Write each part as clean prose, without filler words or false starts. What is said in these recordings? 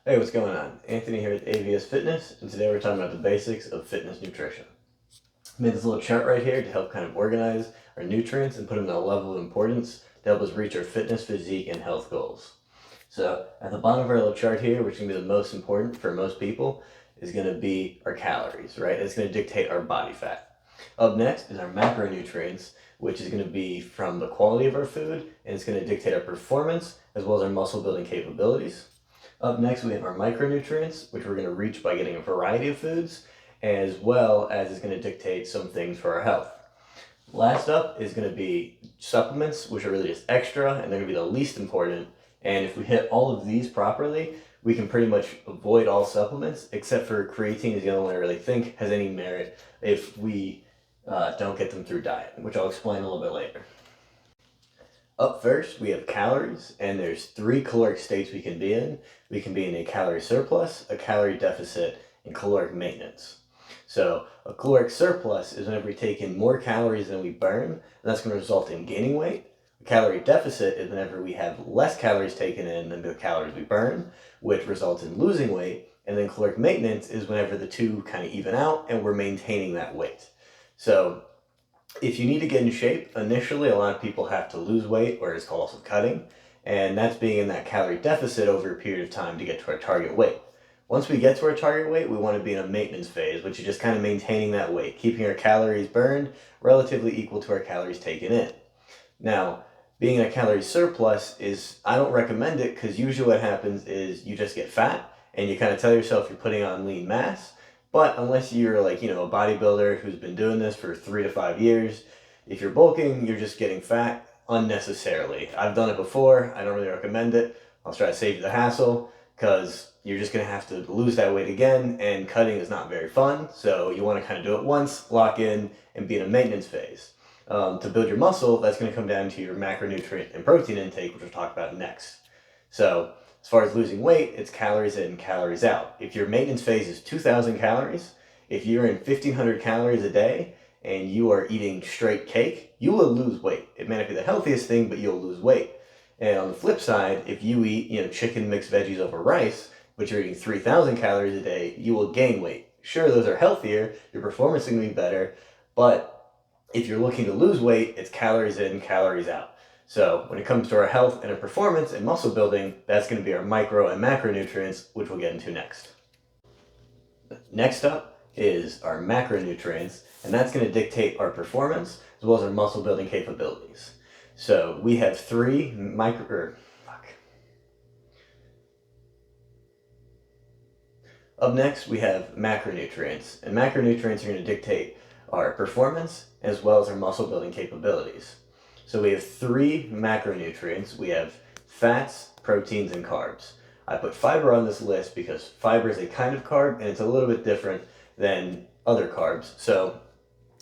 Hey, what's going on? Anthony here with AVS Fitness, and today we're talking about the basics of fitness nutrition. I made this little chart right here to help kind of organize our nutrients and put them at a level of importance to help us reach our fitness, physique, and health goals. So at the bottom of our little chart here, which is going to be the most important for most people, is going to be our calories, right? It's going to dictate our body fat. Up next is our macronutrients, which is going to be from the quality of our food, and it's going to dictate our performance as well as our muscle building capabilities. Up next, we have our micronutrients, which we're going to reach by getting a variety of foods, as well as it's going to dictate some things for our health. Last up is going to be supplements, which are really just extra, and they're going to be the least important. And if we hit all of these properly, we can pretty much avoid all supplements, except for creatine is the only one I really think has any merit if we don't get them through diet, which I'll explain a little bit later. Up first, we have calories, and there's three caloric states we can be in. We can be in a calorie surplus, a calorie deficit, and caloric maintenance. So a caloric surplus is whenever we take in more calories than we burn, and that's going to result in gaining weight. A calorie deficit is whenever we have less calories taken in than the calories we burn, which results in losing weight. And then caloric maintenance is whenever the two kind of even out and we're maintaining that weight. So if you need to get in shape, initially a lot of people have to lose weight, or it's called also cutting, and that's being in that calorie deficit over a period of time to get to our target weight. Once we get to our target weight, we want to be in a maintenance phase, which is just kind of maintaining that weight, keeping our calories burned relatively equal to our calories taken in. Now, being in a calorie surplus is, I don't recommend it because usually what happens is you just get fat and you kind of tell yourself you're putting on lean mass. But unless you're like, a bodybuilder who's been doing this for 3 to 5 years, if you're bulking, you're just getting fat unnecessarily. I've done it before. I don't really recommend it. I'll try to save you the hassle because you're just going to have to lose that weight again, and cutting is not very fun. So you want to kind of do it once, lock in, and be in a maintenance phase. To build your muscle, that's going to come down to your macronutrient and protein intake, which we'll talk about next. So as far as losing weight, it's calories in, calories out. If your maintenance phase is 2,000 calories, if you're in 1,500 calories a day and you are eating straight cake, you will lose weight. It may not be the healthiest thing, but you'll lose weight. And on the flip side, if you eat, chicken mixed veggies over rice, but you're eating 3,000 calories a day, you will gain weight. Sure, those are healthier, your performance is going to be better, but if you're looking to lose weight, it's calories in, calories out. So when it comes to our health and our performance and muscle building, that's going to be our micro and macronutrients, which we'll get into next. Next up is our macronutrients, and that's going to dictate our performance as well as our muscle building capabilities. So we have three Up next, we have macronutrients, and macronutrients are going to dictate our performance as well as our muscle building capabilities. So we have three macronutrients. We have fats, proteins, and carbs. I put fiber on this list because fiber is a kind of carb and it's a little bit different than other carbs. So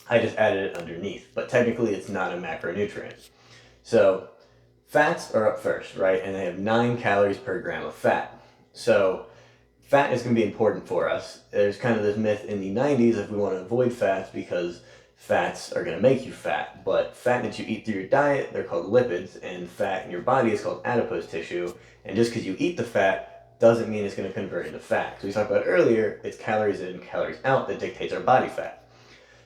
I just added it underneath, but technically it's not a macronutrient. So fats are up first, right? And they have 9 calories per gram of fat. So fat is going to be important for us. There's kind of this myth in the 90s if we want to avoid fats because fats are going to make you fat. But fat that you eat through your diet, they're called lipids, and fat in your body is called adipose tissue. And just because you eat the fat doesn't mean it's going to convert into fat. So we talked about earlier, it's calories in, calories out that dictates our body fat.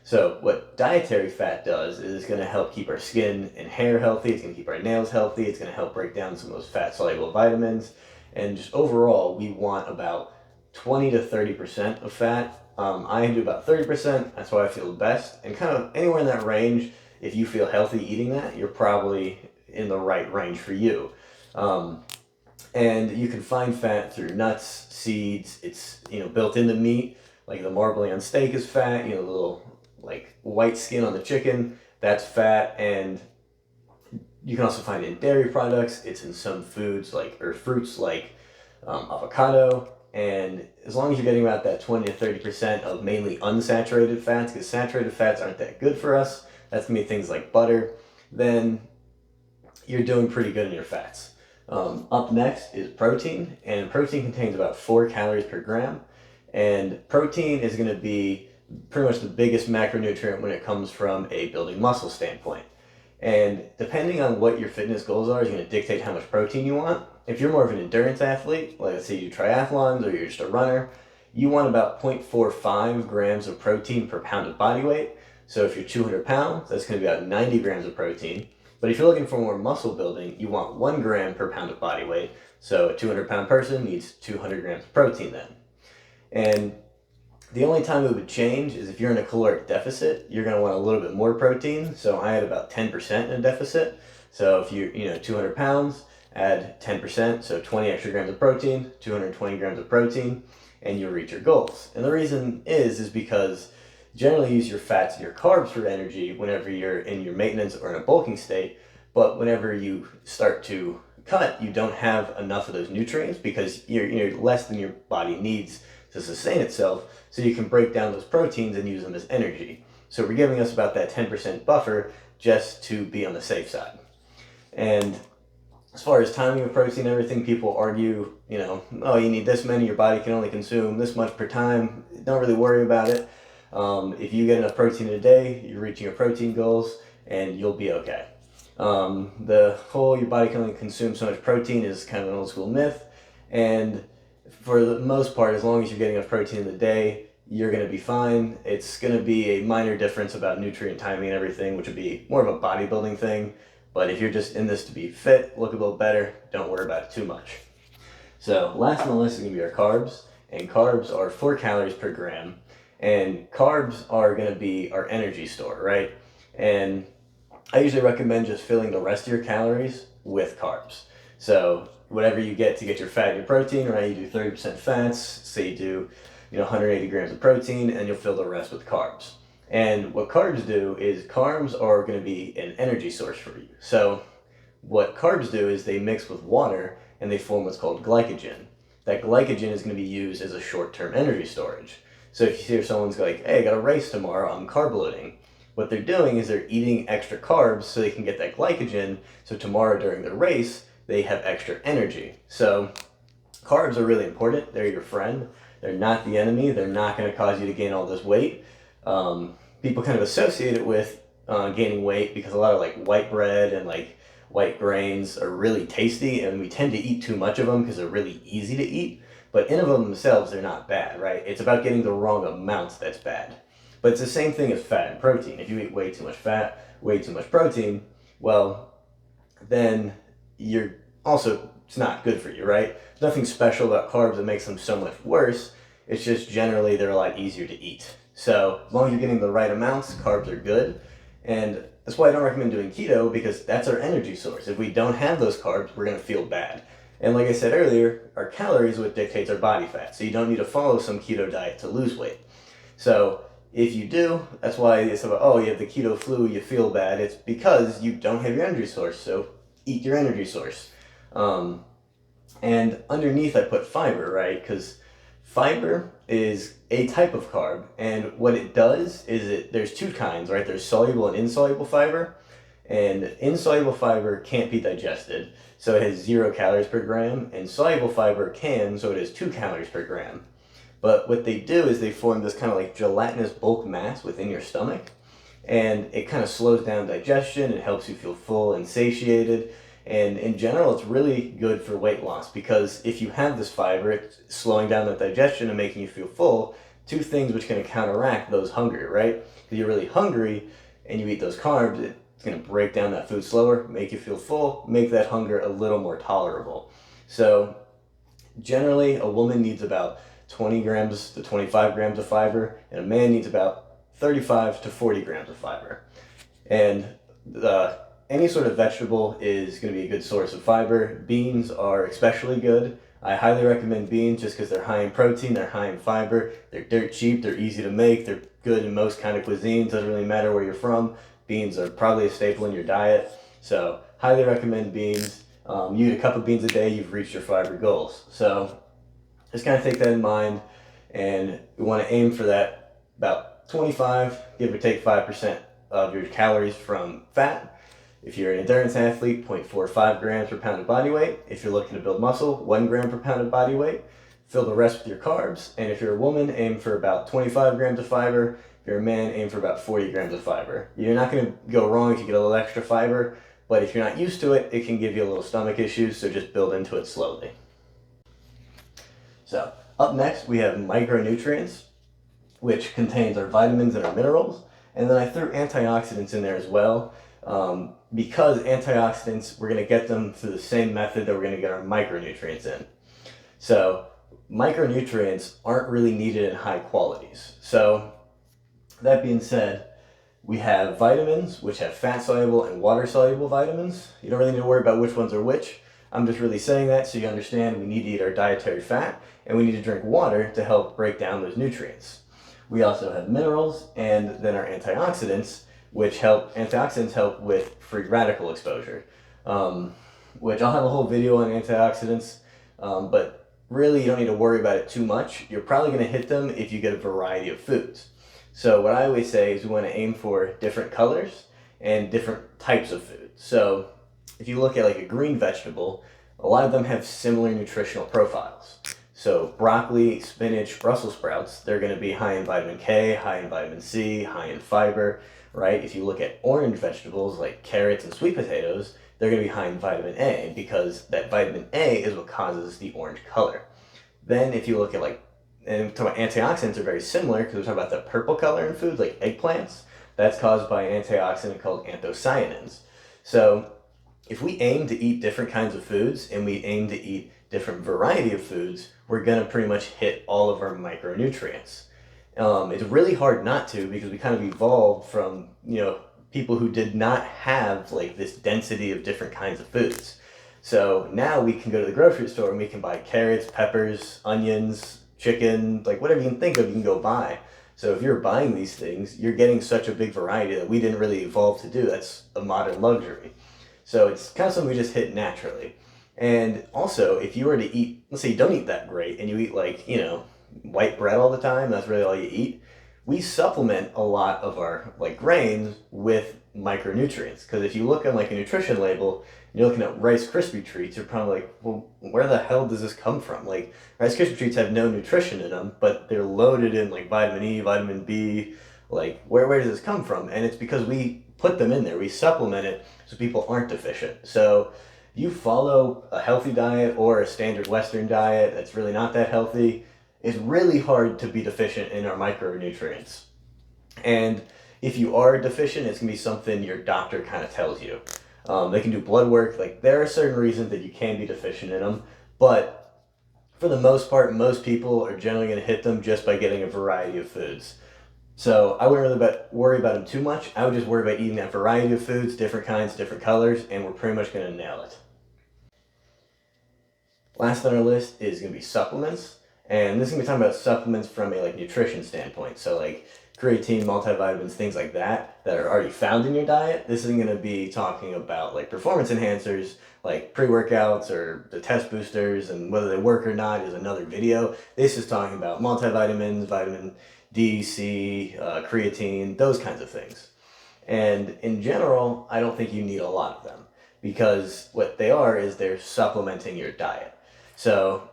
So what dietary fat does is it's going to help keep our skin and hair healthy. It's going to keep our nails healthy. It's going to help break down some of those fat-soluble vitamins. And just overall, we want about 20 to 30% of fat. I do about 30%. That's why I feel the best. And kind of anywhere in that range, if you feel healthy eating that, you're probably in the right range for you. And you can find fat through nuts, seeds. It's built into meat. Like the marbling on steak is fat. The little like white skin on the chicken, that's fat. And you can also find it in dairy products. It's in some foods or fruits like avocado. And as long as you're getting about that 20 to 30% of mainly unsaturated fats, because saturated fats aren't that good for us, that's going to be things like butter, then you're doing pretty good in your fats. Up next is protein, and protein contains about 4 calories per gram. And protein is going to be pretty much the biggest macronutrient when it comes from a building muscle standpoint. And depending on what your fitness goals are is going to dictate how much protein you want. If you're more of an endurance athlete, like let's say you do triathlons or you're just a runner, you want about 0.45 grams of protein per pound of body weight. So if you're 200 pounds, that's going to be about 90 grams of protein. But if you're looking for more muscle building, you want 1 gram per pound of body weight. So a 200-pound person needs 200 grams of protein then. And the only time it would change is if you're in a caloric deficit, you're going to want a little bit more protein. So I had about 10% in a deficit. So if you're 200 pounds, add 10%, so 20 extra grams of protein, 220 grams of protein, and you'll reach your goals. And the reason is because generally use your fats and your carbs for energy whenever you're in your maintenance or in a bulking state, but whenever you start to cut, you don't have enough of those nutrients because you're less than your body needs to sustain itself, so you can break down those proteins and use them as energy. So we're giving us about that 10% buffer just to be on the safe side. And as far as timing of protein and everything, people argue, oh, you need this many, your body can only consume this much per time. Don't really worry about it. If you get enough protein in a day, you're reaching your protein goals and you'll be okay. The whole your body can only consume so much protein is kind of an old school myth. And for the most part, as long as you're getting enough protein in the day, you're going to be fine. It's going to be a minor difference about nutrient timing and everything, which would be more of a bodybuilding thing. But if you're just in this to be fit, look a little better, don't worry about it too much. So last on the list is going to be our carbs. And carbs are 4 calories per gram. And carbs are going to be our energy store, right? And I usually recommend just filling the rest of your calories with carbs. So whatever you get to get your fat and your protein, right? You do 30% fats, say you do 180 grams of protein, and you'll fill the rest with carbs. And what carbs do is carbs are going to be an energy source for you. So what carbs do is they mix with water and they form what's called glycogen. That glycogen is going to be used as a short-term energy storage. So if you hear someone's like, hey, I got a race tomorrow, I'm carb loading. What they're doing is they're eating extra carbs so they can get that glycogen, so tomorrow during their race, they have extra energy. So carbs are really important. They're your friend. They're not the enemy. They're not going to cause you to gain all this weight. People kind of associate it with gaining weight because a lot of like white bread and like white grains are really tasty, and we tend to eat too much of them because they're really easy to eat. But in of themselves, they're not bad, right? It's about getting the wrong amounts that's bad. But it's the same thing as fat and protein. If you eat way too much fat, way too much protein, well, then it's not good for you, right? There's nothing special about carbs that makes them so much worse. It's just generally they're a lot easier to eat. So as long as you're getting the right amounts, carbs are good. And that's why I don't recommend doing keto, because that's our energy source. If we don't have those carbs, we're going to feel bad. And like I said earlier, our calories is what dictates our body fat. So you don't need to follow some keto diet to lose weight. So if you do, that's why it's about, oh, you have the keto flu, you feel bad. It's because you don't have your energy source. So eat your energy source. And underneath I put fiber, right? Because fiber is a type of carb, and what it does is there's 2 kinds, right? There's soluble and insoluble fiber, and insoluble fiber can't be digested, so it has 0 calories per gram, and soluble fiber can, so it has 2 calories per gram. But what they do is they form this kind of like gelatinous bulk mass within your stomach, and it kind of slows down digestion and helps you feel full and satiated. And in general, it's really good for weight loss, because if you have this fiber, it's slowing down the digestion and making you feel full, 2 things which can counteract those hungry, right? If you're really hungry and you eat those carbs, it's going to break down that food slower, make you feel full, make that hunger a little more tolerable. So generally, a woman needs about 20 grams to 25 grams of fiber, and a man needs about 35 to 40 grams of fiber. And any sort of vegetable is going to be a good source of fiber. Beans are especially good. I highly recommend beans just because they're high in protein, they're high in fiber, they're dirt cheap, they're easy to make, they're good in most kind of cuisines, doesn't really matter where you're from. Beans are probably a staple in your diet, so highly recommend beans. You eat a cup of beans a day, you've reached your fiber goals. So just kind of take that in mind, and we want to aim for that about 25, give or take 5% of your calories from fat. If you're an endurance athlete, 0.45 grams per pound of body weight. If you're looking to build muscle, 1 gram per pound of body weight. Fill the rest with your carbs. And if you're a woman, aim for about 25 grams of fiber. If you're a man, aim for about 40 grams of fiber. You're not going to go wrong if you get a little extra fiber, but if you're not used to it, it can give you a little stomach issues, so just build into it slowly. So, up next we have micronutrients, which contains our vitamins and our minerals, and then I threw antioxidants in there as well, because antioxidants, we're going to get them through the same method that we're going to get our micronutrients in. So, micronutrients aren't really needed in high quantities. So, that being said, we have vitamins, which have fat-soluble and water-soluble vitamins. You don't really need to worry about which ones are which. I'm just really saying that so you understand we need to eat our dietary fat, and we need to drink water to help break down those nutrients. We also have minerals, and then our antioxidants, antioxidants help with free radical exposure, which I'll have a whole video on antioxidants, but really you don't need to worry about it too much. You're probably going to hit them if you get a variety of foods. So what I always say is we want to aim for different colors and different types of food. So if you look at like a green vegetable, a lot of them have similar nutritional profiles. So broccoli, spinach, Brussels sprouts, they're going to be high in vitamin K, high in vitamin C, high in fiber, right? If you look at orange vegetables like carrots and sweet potatoes, they're going to be high in vitamin A because that vitamin A is what causes the orange color. Then if you look at and talk about antioxidants are very similar because we're talking about the purple color in foods like eggplants. That's caused by an antioxidant called anthocyanins. So if we aim to eat different kinds of foods and we aim to eat different variety of foods, we're going to pretty much hit all of our micronutrients. It's really hard not to because we kind of evolved from, people who did not have like this density of different kinds of foods. So now we can go to the grocery store and we can buy carrots, peppers, onions, chicken, like whatever you can think of, you can go buy. So if you're buying these things, you're getting such a big variety that we didn't really evolve to do. That's a modern luxury. So it's kind of something we just hit naturally. And also, if you were to eat, let's say you don't eat that great and you eat white bread all the time, that's really all you eat, we supplement a lot of our grains with micronutrients. Because if you look on a nutrition label, and you're looking at Rice Krispie treats, you're probably like, well, where the hell does this come from? Rice Krispie treats have no nutrition in them, but they're loaded in vitamin E, vitamin B. Where does this come from? And it's because we put them in there. We supplement it so people aren't deficient. So you follow a healthy diet or a standard Western diet that's really not that healthy, it's really hard to be deficient in our micronutrients. And if you are deficient, it's going to be something your doctor kind of tells you. They can do blood work. There are certain reasons that you can be deficient in them, but for the most part, most people are generally going to hit them just by getting a variety of foods. So I wouldn't really worry about them too much. I would just worry about eating that variety of foods, different kinds, different colors, and we're pretty much going to nail it. Last on our list is going to be supplements. And this is going to be talking about supplements from a nutrition standpoint. So creatine, multivitamins, things like that are already found in your diet. This isn't going to be talking about performance enhancers like pre-workouts or the test boosters, and whether they work or not is another video. This is talking about multivitamins, vitamin D, C, creatine, those kinds of things. And in general, I don't think you need a lot of them because what they are is they're supplementing your diet. So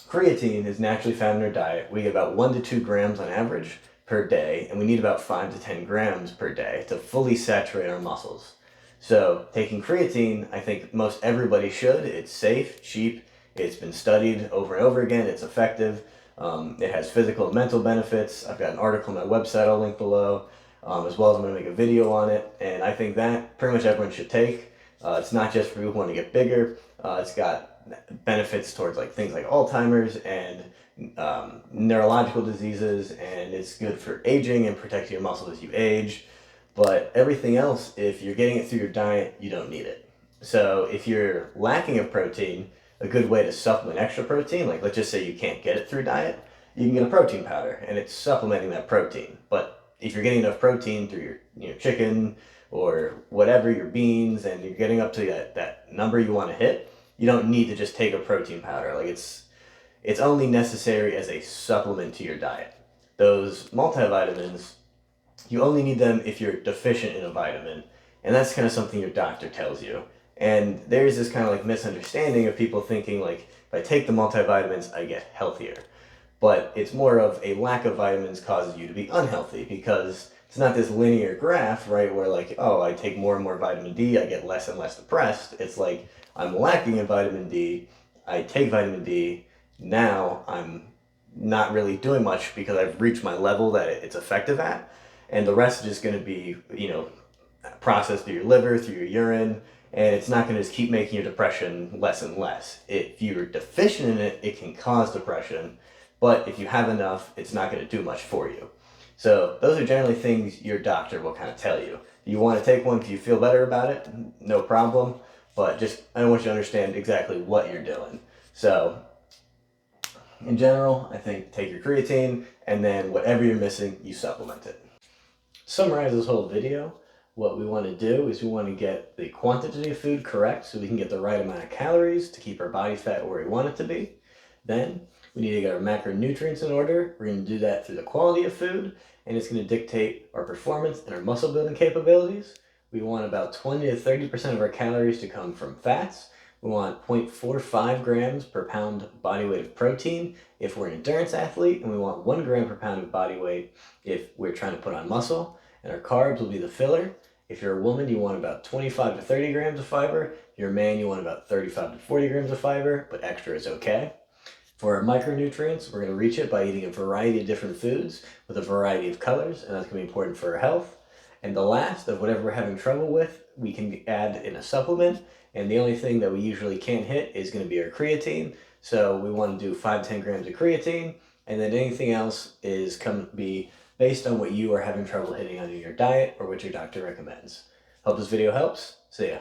creatine is naturally found in our diet. We get about 1 to 2 grams on average per day, and we need about 5 to 10 grams per day to fully saturate our muscles. So taking creatine, I think most everybody should. It's safe, cheap, it's been studied over and over again, it's effective. It has physical and mental benefits. I've got an article on my website I'll link below, as well as I'm going to make a video on it, and I think that pretty much everyone should take. It's not just for people who want to get bigger. It's got benefits towards things like Alzheimer's and neurological diseases, and it's good for aging and protecting your muscles as you age. But everything else, if you're getting it through your diet, you don't need it. So if you're lacking of protein, a good way to supplement extra protein, let's just say you can't get it through diet, you can get a protein powder, and it's supplementing that protein. But if you're getting enough protein through your chicken or whatever, your beans, and you're getting up to that number you want to hit, you don't need to just take a protein powder. It's only necessary as a supplement to your diet. Those multivitamins, you only need them if you're deficient in a vitamin, and that's kind of something your doctor tells you. And there's this kind of misunderstanding of people thinking if I take the multivitamins, I get healthier. But it's more of a lack of vitamins causes you to be unhealthy because it's not this linear graph, right, where like, oh, I take more and more vitamin D, I get less and less depressed. It's like I'm lacking in vitamin D, I take vitamin D, now I'm not really doing much because I've reached my level that it's effective at, and the rest is just going to be, processed through your liver, through your urine, and it's not going to just keep making your depression less and less. If you're deficient in it, it can cause depression, but if you have enough, it's not going to do much for you. So those are generally things your doctor will kind of tell you. You want to take one if you feel better about it, no problem, but just I don't want you to understand exactly what you're doing. So in general, I think take your creatine, and then whatever you're missing, you supplement it. To summarize this whole video, what we want to do is we want to get the quantity of food correct so we can get the right amount of calories to keep our body fat where we want it to be. Then we need to get our macronutrients in order. We're going to do that through the quality of food, and it's going to dictate our performance and our muscle building capabilities. We want about 20 to 30% of our calories to come from fats. We want 0.45 grams per pound body weight of protein if we're an endurance athlete, and we want 1 gram per pound of body weight if we're trying to put on muscle. And our carbs will be the filler. If you're a woman, you want about 25 to 30 grams of fiber. If you're a man, you want about 35 to 40 grams of fiber, but extra is okay. For our micronutrients, we're going to reach it by eating a variety of different foods with a variety of colors, and that's going to be important for our health. And the last of whatever we're having trouble with, we can add in a supplement, and the only thing that we usually can't hit is going to be our creatine. So we want to do 5 to 10 grams of creatine, and then anything else is going to be based on what you are having trouble hitting on your diet or what your doctor recommends. Hope this video helps. See ya.